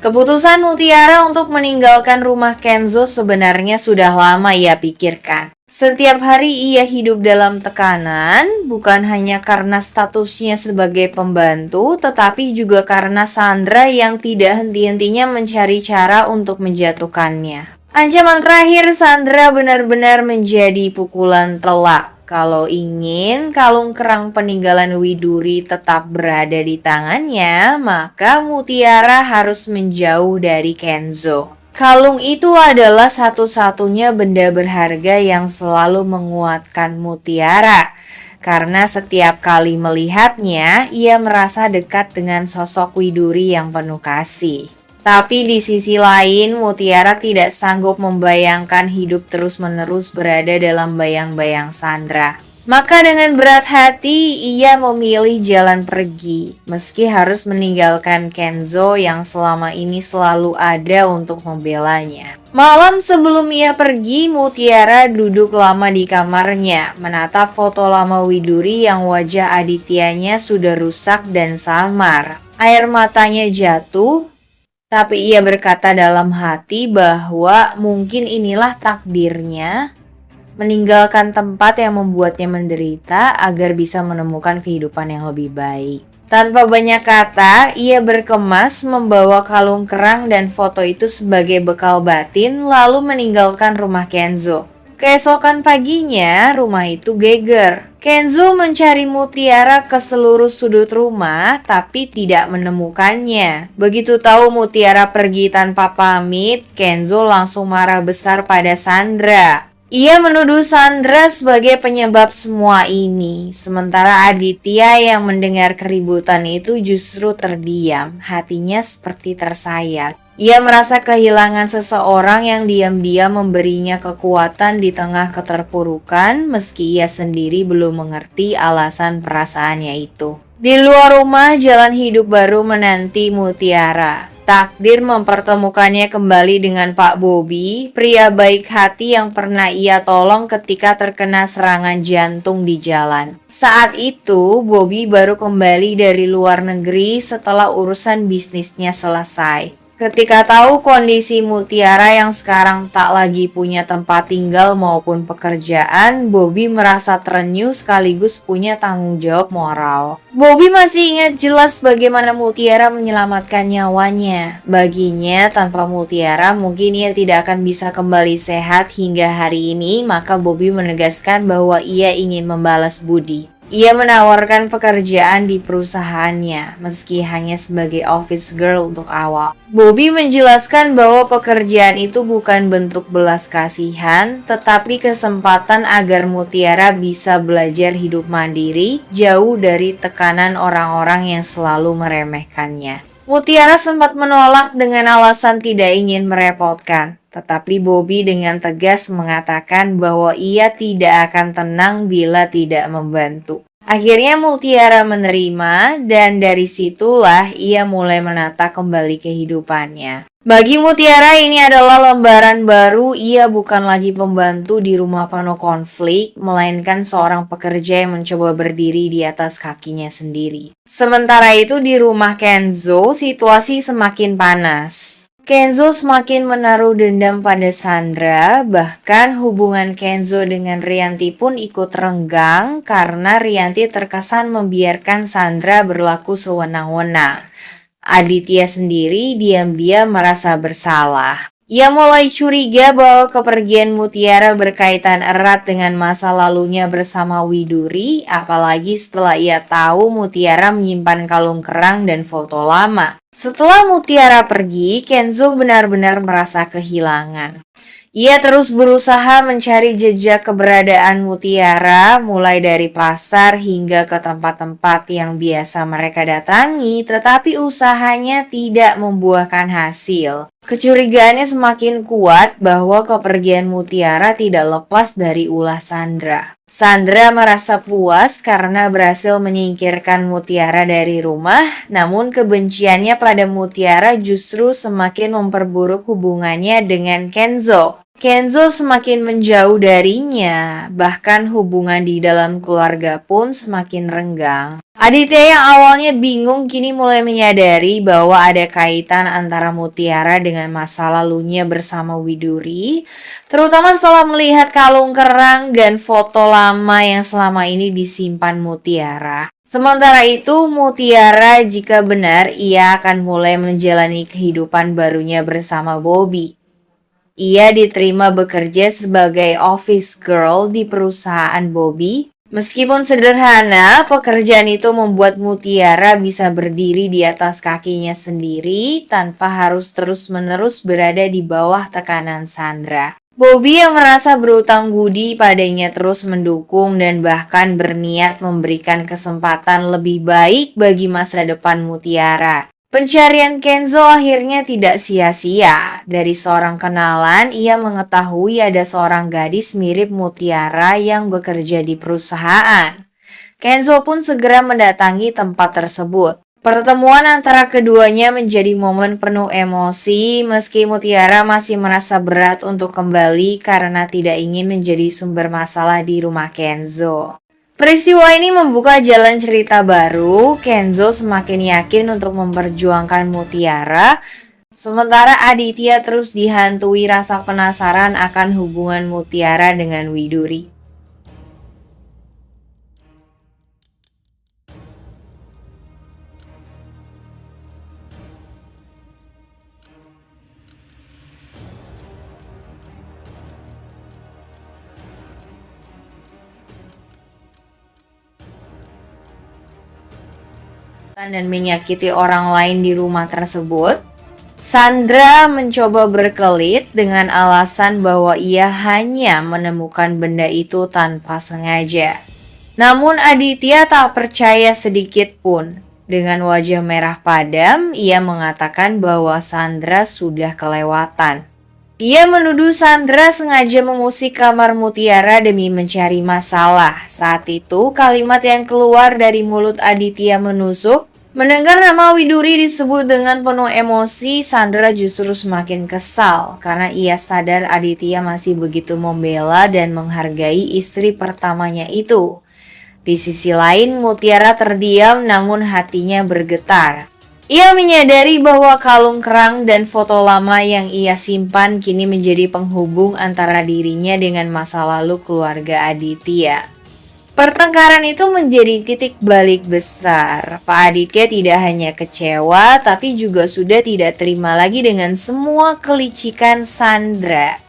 Keputusan Mutiara untuk meninggalkan rumah Kenzo sebenarnya sudah lama ia pikirkan. Setiap hari ia hidup dalam tekanan, bukan hanya karena statusnya sebagai pembantu, tetapi juga karena Sandra yang tidak henti-hentinya mencari cara untuk menjatuhkannya. Ancaman terakhir Sandra benar-benar menjadi pukulan telak. Kalau ingin kalung kerang peninggalan Widuri tetap berada di tangannya, maka Mutiara harus menjauh dari Kenzo. Kalung itu adalah satu-satunya benda berharga yang selalu menguatkan Mutiara. Karena setiap kali melihatnya, ia merasa dekat dengan sosok Widuri yang penuh kasih. Tapi di sisi lain, Mutiara tidak sanggup membayangkan hidup terus-menerus berada dalam bayang-bayang Sandra. Maka dengan berat hati, ia memilih jalan pergi, meski harus meninggalkan Kenzo yang selama ini selalu ada untuk membelanya. Malam sebelum ia pergi, Mutiara duduk lama di kamarnya, menatap foto lama Widuri yang wajah Adityanya sudah rusak dan samar. Air matanya jatuh, tapi ia berkata dalam hati bahwa mungkin inilah takdirnya, meninggalkan tempat yang membuatnya menderita agar bisa menemukan kehidupan yang lebih baik. Tanpa banyak kata, ia berkemas membawa kalung kerang dan foto itu sebagai bekal batin lalu meninggalkan rumah Kenzo. Keesokan paginya, rumah itu geger. Kenzo mencari Mutiara ke seluruh sudut rumah, tapi tidak menemukannya. Begitu tahu Mutiara pergi tanpa pamit, Kenzo langsung marah besar pada Sandra. Ia menuduh Sandra sebagai penyebab semua ini. Sementara Aditya yang mendengar keributan itu justru terdiam, hatinya seperti tersayat. Ia merasa kehilangan seseorang yang diam-diam memberinya kekuatan di tengah keterpurukan, meski ia sendiri belum mengerti alasan perasaannya itu. Di luar rumah, jalan hidup baru menanti Mutiara. Takdir mempertemukannya kembali dengan Pak Bobby, pria baik hati yang pernah ia tolong ketika terkena serangan jantung di jalan. Saat itu, Bobby baru kembali dari luar negeri setelah urusan bisnisnya selesai. Ketika tahu kondisi Mutiara yang sekarang tak lagi punya tempat tinggal maupun pekerjaan, Bobby merasa terenyuh sekaligus punya tanggung jawab moral. Bobby masih ingat jelas bagaimana Mutiara menyelamatkan nyawanya. Baginya, tanpa Mutiara mungkin ia tidak akan bisa kembali sehat hingga hari ini, maka Bobby menegaskan bahwa ia ingin membalas budi. Ia menawarkan pekerjaan di perusahaannya, meski hanya sebagai office girl untuk awal. Bobby menjelaskan bahwa pekerjaan itu bukan bentuk belas kasihan, tetapi kesempatan agar Mutiara bisa belajar hidup mandiri, jauh dari tekanan orang-orang yang selalu meremehkannya. Mutiara sempat menolak dengan alasan tidak ingin merepotkan. Tetapi Bobby dengan tegas mengatakan bahwa ia tidak akan tenang bila tidak membantu. Akhirnya Mutiara menerima dan dari situlah ia mulai menata kembali kehidupannya. Bagi Mutiara ini adalah lembaran baru, ia bukan lagi pembantu di rumah penuh konflik, melainkan seorang pekerja yang mencoba berdiri di atas kakinya sendiri. Sementara itu di rumah Kenzo, situasi semakin panas. Kenzo semakin menaruh dendam pada Sandra, bahkan hubungan Kenzo dengan Rianti pun ikut renggang karena Rianti terkesan membiarkan Sandra berlaku sewenang-wenang. Aditya sendiri diam-diam merasa bersalah. Ia mulai curiga bahwa kepergian Mutiara berkaitan erat dengan masa lalunya bersama Widuri, apalagi setelah ia tahu Mutiara menyimpan kalung kerang dan foto lama. Setelah Mutiara pergi, Kenzo benar-benar merasa kehilangan. Ia terus berusaha mencari jejak keberadaan Mutiara, mulai dari pasar hingga ke tempat-tempat yang biasa mereka datangi, tetapi usahanya tidak membuahkan hasil. Kecurigaannya semakin kuat bahwa kepergian Mutiara tidak lepas dari ulah Sandra. Sandra merasa puas karena berhasil menyingkirkan Mutiara dari rumah, namun kebenciannya pada Mutiara justru semakin memperburuk hubungannya dengan Kenzo. Kenzo semakin menjauh darinya, bahkan hubungan di dalam keluarga pun semakin renggang. Aditya yang awalnya bingung kini mulai menyadari bahwa ada kaitan antara Mutiara dengan masa lalunya bersama Widuri, terutama setelah melihat kalung kerang dan foto lama yang selama ini disimpan Mutiara. Sementara itu, Mutiara jika benar ia akan mulai menjalani kehidupan barunya bersama Bobby. Ia diterima bekerja sebagai office girl di perusahaan Bobby. Meskipun sederhana, pekerjaan itu membuat Mutiara bisa berdiri di atas kakinya sendiri tanpa harus terus-menerus berada di bawah tekanan Sandra. Bobby yang merasa berutang budi padanya terus mendukung dan bahkan berniat memberikan kesempatan lebih baik bagi masa depan Mutiara. Pencarian Kenzo akhirnya tidak sia-sia. Dari seorang kenalan, ia mengetahui ada seorang gadis mirip Mutiara yang bekerja di perusahaan. Kenzo pun segera mendatangi tempat tersebut. Pertemuan antara keduanya menjadi momen penuh emosi meski Mutiara masih merasa berat untuk kembali karena tidak ingin menjadi sumber masalah di rumah Kenzo. Peristiwa ini membuka jalan cerita baru. Kenzo semakin yakin untuk memperjuangkan Mutiara, sementara Aditya terus dihantui rasa penasaran akan hubungan Mutiara dengan Widuri. Dan menyakiti orang lain di rumah tersebut, Sandra mencoba berkelit dengan alasan bahwa ia hanya menemukan benda itu tanpa sengaja. Namun Aditya tak percaya sedikit pun. Dengan wajah merah padam, ia mengatakan bahwa Sandra sudah kelewatan. Ia menuduh Sandra sengaja mengusik kamar Mutiara demi mencari masalah. Saat itu, kalimat yang keluar dari mulut Aditya menusuk. Mendengar nama Widuri disebut dengan penuh emosi, Sandra justru semakin kesal karena ia sadar Aditya masih begitu membela dan menghargai istri pertamanya itu. Di sisi lain, Mutiara terdiam namun hatinya bergetar. Ia menyadari bahwa kalung kerang dan foto lama yang ia simpan kini menjadi penghubung antara dirinya dengan masa lalu keluarga Aditya. Pertengkaran itu menjadi titik balik besar. Pak Aditya tidak hanya kecewa, tapi juga sudah tidak terima lagi dengan semua kelicikan Sandra.